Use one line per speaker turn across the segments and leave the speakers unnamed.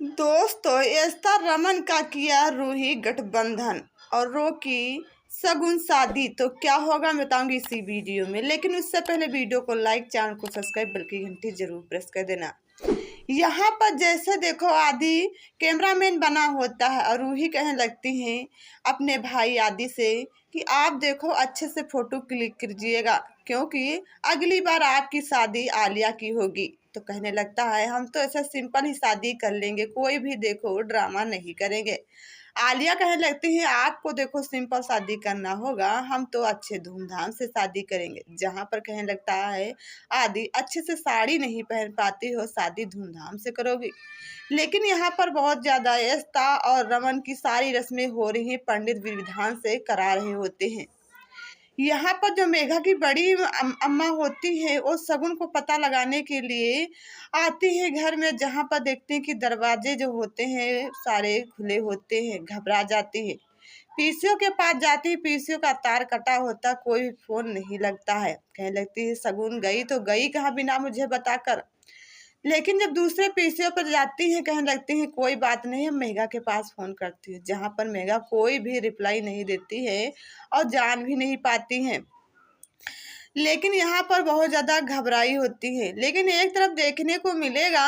दोस्तों, ऐस्ता रमन का किया रूही गठबंधन और रोकी सगुन शादी। तो क्या होगा मैं बताऊंगी इसी वीडियो में, लेकिन उससे पहले वीडियो को लाइक, चैनल को सब्सक्राइब, बल्कि घंटी जरूर प्रेस कर देना। यहाँ पर जैसे देखो आदि कैमरामैन बना होता है और रूही कहने लगती हैं अपने भाई आदि से कि आप देखो अच्छे से फोटो क्लिक कीजिएगा, क्योंकि अगली बार आपकी शादी आलिया की होगी। तो कहने लगता है हम तो ऐसा सिंपल ही शादी कर लेंगे, कोई भी देखो ड्रामा नहीं करेंगे। आलिया कहने लगती है आपको देखो सिंपल शादी करना होगा, हम तो अच्छे धूमधाम से शादी करेंगे। जहाँ पर कहने लगता है आदि अच्छे से साड़ी नहीं पहन पाती हो, शादी धूमधाम से करोगी। लेकिन यहाँ पर बहुत ज्यादा ऐस्ता और रमन की सारी रस्में हो रही हैं, पंडित विधि विधान से करा रहे होते हैं। यहाँ पर जो मेघा की बड़ी अम्मा होती है वो शगुन को पता लगाने के लिए आती है घर में, जहाँ पर देखते हैं कि दरवाजे जो होते हैं सारे खुले होते हैं। घबरा जाती है, पीसीओ के पास जाती है, पीसीओ का तार कटा होता, कोई फोन नहीं लगता है। कहने लगती है शगुन गई तो गई कहाँ बिना मुझे बताकर। लेकिन जब दूसरे पीसीओ पर जाती हैं कहने लगती हैं कोई बात नहीं, हम मेघा के पास फ़ोन करती है। जहाँ पर मेघा कोई भी रिप्लाई नहीं देती है और जान भी नहीं पाती हैं। लेकिन यहाँ पर बहुत ज़्यादा घबराई होती है। लेकिन एक तरफ देखने को मिलेगा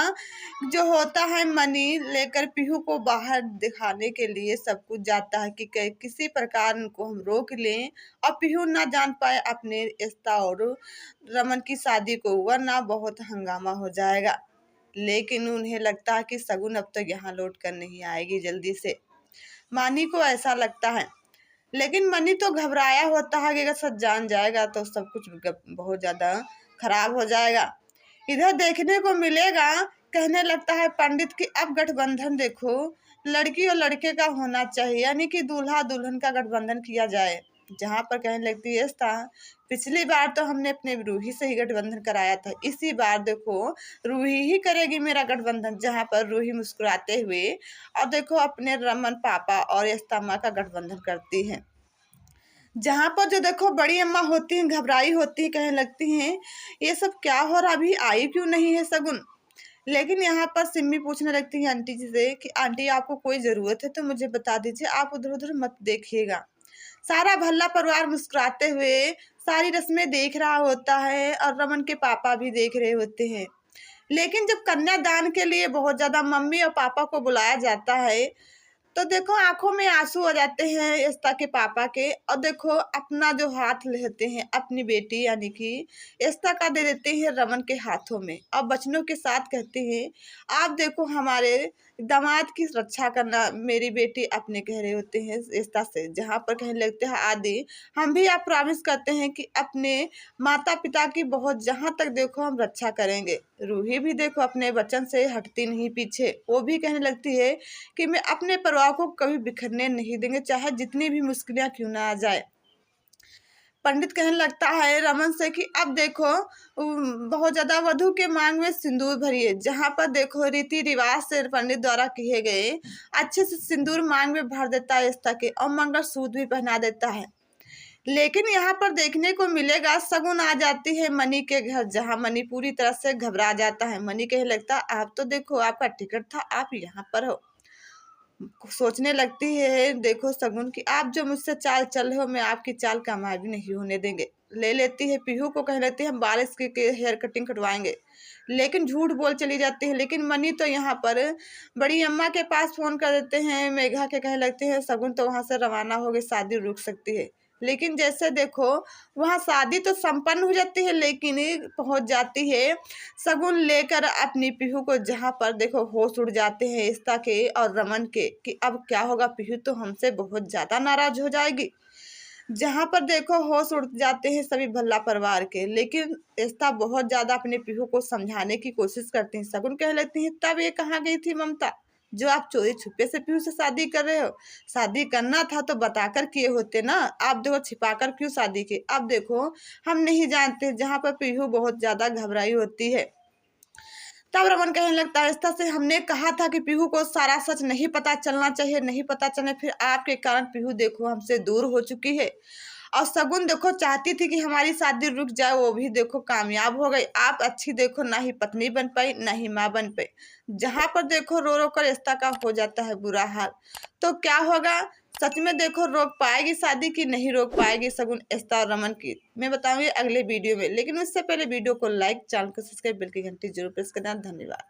जो होता है मनी लेकर पीहू को बाहर दिखाने के लिए सब कुछ जाता है कि किसी प्रकार उनको हम रोक लें और पीहू ना जान पाए अपने ऐस्ता और रमन की शादी को, वरना बहुत हंगामा हो जाएगा। लेकिन उन्हें लगता है कि शगुन अब तक यहाँ लौट कर नहीं आएगी जल्दी से, मानी को ऐसा लगता है। लेकिन मनी तो घबराया होता है कि अगर सच जान जाएगा तो सब कुछ बहुत ज़्यादा खराब हो जाएगा। इधर देखने को मिलेगा कहने लगता है पंडित कि अब गठबंधन देखो लड़की और लड़के का होना चाहिए, यानी कि दूल्हा दुल्हन का गठबंधन किया जाए। जहाँ पर कहने लगती है था पिछली बार तो हमने अपने रूही से ही गठबंधन कराया था, इसी बार देखो रूही ही करेगी मेरा गठबंधन। जहाँ पर रूही मुस्कुराते हुए और देखो अपने रमन पापा और यस्ता माँ का गठबंधन करती है। जहाँ पर जो देखो बड़ी अम्मा होती हैं घबराई होती है, कहने लगती हैं ये सब क्या हो रहा, अभी आई क्यों नहीं है शगुन। लेकिन यहाँ पर सिम्मी पूछने लगती है आंटी जी से कि आंटी आपको कोई ज़रूरत है तो मुझे बता दीजिए, आप उधर उधर मत देखिएगा। सारा भल्ला परिवार मुस्कुराते हुए सारी रस्में देख रहा होता है और रमन के पापा भी देख रहे होते हैं। लेकिन जब कन्यादान के लिए बहुत ज़्यादा मम्मी और पापा को बुलाया जाता है तो देखो आंखों में आंसू आ जाते हैं ऐस्ता के पापा के, और देखो अपना जो हाथ लेते हैं अपनी बेटी यानी कि ऐस्ता का दे देते हैं रमन के हाथों में और बचनों के साथ कहते हैं आप देखो हमारे दामाद की रक्षा करना मेरी बेटी अपने कह रहे होते हैं ऐस्ता से। जहाँ पर कहने लगते हैं आदि हम भी आप प्रॉमिस करते हैं कि अपने माता पिता की बहुत जहाँ तक देखो हम रक्षा करेंगे। रूही भी देखो अपने वचन से हटती नहीं पीछे, वो भी कहने लगती है कि मैं अपने परिवार को कभी बिखरने नहीं देंगे, चाहे जितनी भी मुश्किलें क्यों ना आ जाए। पंडित कहने लगता है रमन से कि अब देखो बहुत ज्यादा वधु के मांग में सिंदूर भरिए। जहाँ पर देखो रीति रिवाज से पंडित द्वारा किए गए अच्छे से सिंदूर मांग में भर देता है ऐस्ता के और मंगलसूत्र भी पहना देता है। लेकिन यहाँ पर देखने को मिलेगा शगुन आ जाती है मनी के घर, जहाँ मनी पूरी तरह से घबरा जाता है। मनी कहने लगता आप तो देखो आपका टिकट था, आप यहाँ पर हो। सोचने लगती है देखो शगुन की आप जो मुझसे चाल चल रहे हो मैं आपकी चाल कामयाबी नहीं होने देंगे। ले लेती है पीहू को, कह लेती है हम बारिश के हेयर कटिंग कटवाएंगे, लेकिन झूठ बोल चली जाती है। लेकिन मनी तो यहाँ पर बड़ी अम्मा के पास फोन कर देते हैं मेघा के, कह लगते हैं शगुन तो वहाँ से रवाना हो गई, शादी रुक सकती है। लेकिन जैसे देखो वहाँ शादी तो संपन्न हो जाती है, लेकिन पहुँच जाती है शगुन लेकर अपनी पीहू को, जहाँ पर देखो होश उड़ जाते हैं ऐस्ता के और रमन के कि अब क्या होगा, पीहू तो हमसे बहुत ज़्यादा नाराज हो जाएगी। जहाँ पर देखो होश उड़ जाते हैं सभी भल्ला परिवार के। लेकिन ऐस्ता बहुत ज़्यादा अपने पीहू को समझाने की कोशिश करते हैं। शगुन कह लगती है तब ये कहाँ गई थी ममता, जो आप चोरी छुपे से पीहू से शादी कर रहे हो। शादी करना था तो बताकर किए होते ना, आप देखो छिपाकर क्यों शादी की। अब देखो हम नहीं जानते। जहाँ पर पीहू बहुत ज़्यादा घबराई होती है तब रमन कहने लगता है ऐस्ता से हमने कहा था कि पीहू को सारा सच नहीं पता चलना चाहिए, नहीं पता चले, फिर आपके कारण पीहू देखो हमसे दूर हो चुकी है और शगुन देखो चाहती थी कि हमारी शादी रुक जाए, वो भी देखो कामयाब हो गई। आप अच्छी देखो ना ही पत्नी बन पाई ना ही माँ बन पाई। जहां पर देखो रो रो कर रिश्ता का हो जाता है बुरा हाल। तो क्या होगा, सच में देखो रोक पाएगी शादी की नहीं रोक पाएगी शगुन एस्ता और रमन की, मैं बताऊंगी अगले वीडियो में। लेकिन उससे पहले वीडियो को लाइक, चैनल को सब्सक्राइब, बेल की घंटी जरूर प्रेस करना। धन्यवाद।